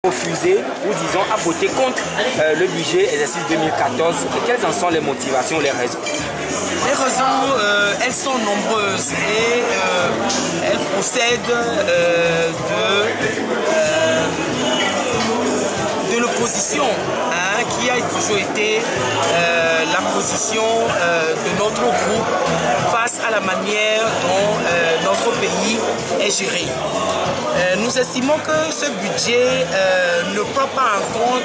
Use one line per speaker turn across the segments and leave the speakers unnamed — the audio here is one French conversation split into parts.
refusé ou disons a voté contre le budget exercice 2014. Quelles en sont les motivations, les raisons?
Les raisons, elles sont nombreuses et elles procèdent de l'opposition qui a toujours été la position de notre groupe face à la manière dont notre pays est géré. Nous estimons que ce budget ne prend pas en compte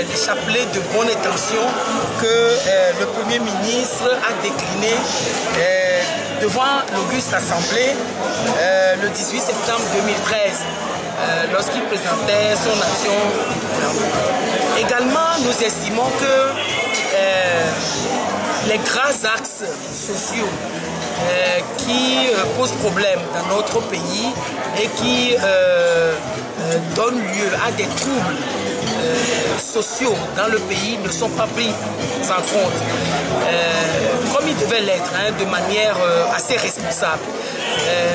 les chapelets de bonne intention que le Premier ministre a décliné devant l'auguste Assemblée le 18 septembre 2013 lorsqu'il présentait son action. Également, nous estimons que les grands axes sociaux qui posent problème dans notre pays et qui donnent lieu à des troubles sociaux dans le pays ne sont pas pris en compte comme ils devaient l'être, de manière assez responsable.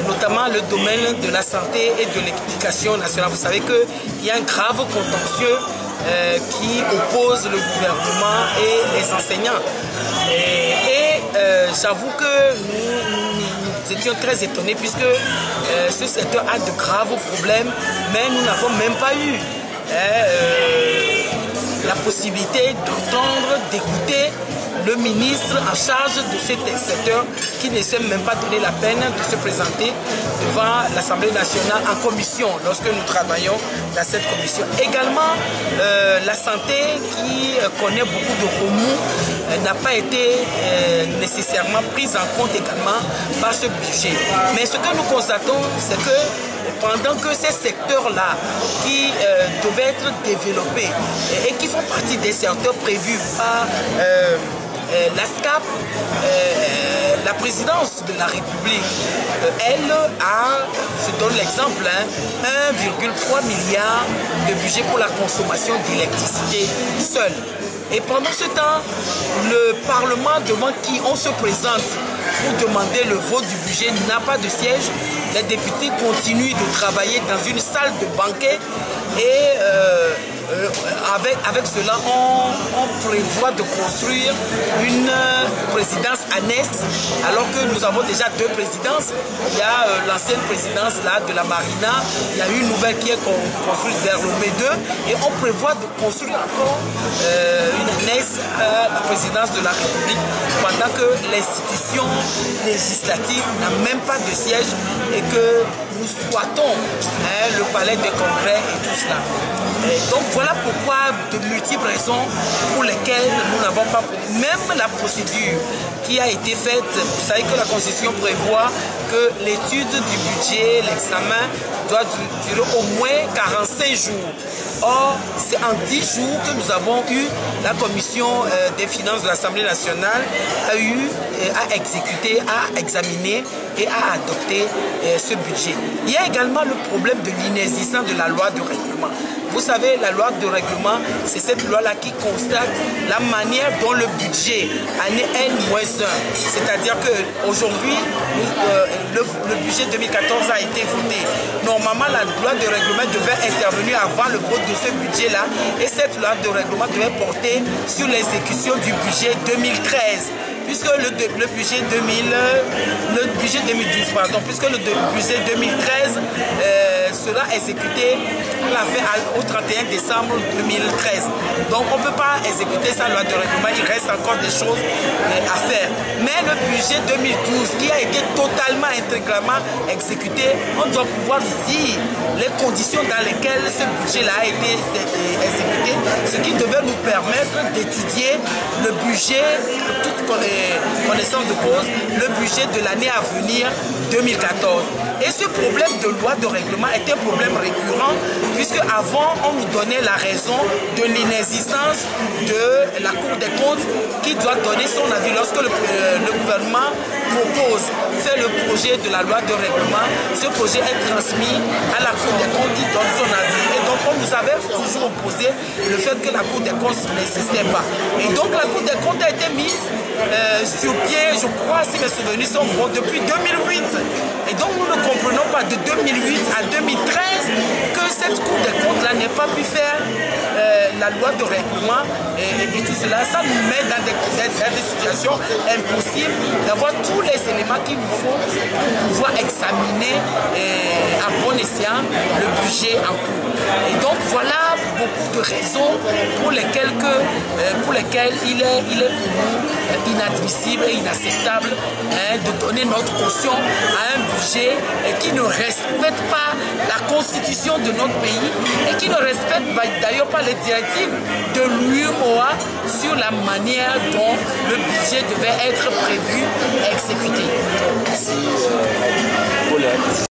Notamment le domaine de la santé et de l'éducation nationale. Vous savez qu'il y a un grave contentieux qui oppose le gouvernement et les enseignants. J'avoue que nous étions très étonnés puisque ce secteur a de graves problèmes, mais nous n'avons même pas eu la possibilité d'entendre, d'écouter le ministre en charge de ce secteur qui ne s'est même pas donné la peine de se présenter devant l'Assemblée nationale en commission lorsque nous travaillons dans cette commission. Également, la santé qui connaît beaucoup de remous n'a pas été nécessairement prise en compte également par ce budget. Mais ce que nous constatons, c'est que pendant que ces secteurs-là qui devaient être développés et qui font partie des secteurs prévus par l'ASCAP, la présidence de la République, elle a, je donne l'exemple, 1,3 milliard de budget pour la consommation d'électricité seule. Et pendant ce temps, le Parlement devant qui on se présente pour demander le vote du budget n'a pas de siège. Les députés continuent de travailler dans une salle de banquet et avec cela, on prévoit de construire une présidence annexe alors que nous avons déjà deux présidences. Il y a l'ancienne présidence là, de la Marina, il y a une nouvelle qui est construite vers le M2 et on prévoit de construire encore une annexe à la présidence de la République pendant que l'institution législative n'a même pas de siège et que nous squattons le palais des congrès et tout cela. Et donc voilà pourquoi de multiples raisons pour lesquelles nous n'avons pas... Même la procédure qui a été faite, vous savez que la Constitution prévoit que l'étude du budget, l'examen, doit durer au moins 45 jours. Or, c'est en 10 jours que nous avons eu, la Commission des finances de l'Assemblée nationale a exécuté, a examiné et a adopté ce budget. Il y a également le problème de l'inexistence de la loi de règlement. Vous savez, la loi de règlement, c'est cette loi-là qui constate la manière dont le budget, année N-1, c'est-à-dire qu'aujourd'hui, le budget 2014 a été voté. Normalement, la loi de règlement devait intervenir avant le vote de ce budget-là et cette loi de règlement devait porter sur l'exécution du budget 2013. Puisque le budget 2012, pardon, puisque le budget 2013 sera exécuté à la fin, au 31 décembre 2013. Donc on ne peut pas exécuter sa loi de règlement, il reste encore des choses à faire. Mais le budget 2012 qui a été totalement intégralement exécuté, on doit pouvoir dire les conditions dans lesquelles ce budget-là a été exécuté, ce qui devait nous permettre d'étudier le budget, toute connaissance de cause, le budget de l'année à venir 2014. Et ce problème de loi de règlement est un problème récurrent puisque avant on nous donnait la raison de l'inexistence de la Cour des comptes qui doit donner son avis lorsque le gouvernement fait le projet de la loi de règlement. Ce projet est transmis à la Cour des comptes qui donne son avis. Et donc on nous avait toujours opposé le fait que la Cour des comptes n'existait pas. Et donc la Cour des comptes a été mise sur pied, je crois, si mes souvenirs sont bons, depuis 2008. Et donc nous ne comprenons pas de 2008 à 2013 que cette Cour des comptes-là n'ait pas pu faire la loi de règlement et tout cela. Ça nous met dans des situations impossibles d'avoir tous les éléments qu'il nous faut pour pouvoir examiner à bon escient le budget en cours. Et donc voilà beaucoup de raisons pour lesquelles il est pour nous inadmissible et inacceptable de donner notre caution à un budget qui ne respecte pas la constitution de notre pays et qui ne respecte d'ailleurs pas les directives de l'UEMOA sur la manière dont le budget devait être prévu et exécuté.
Merci.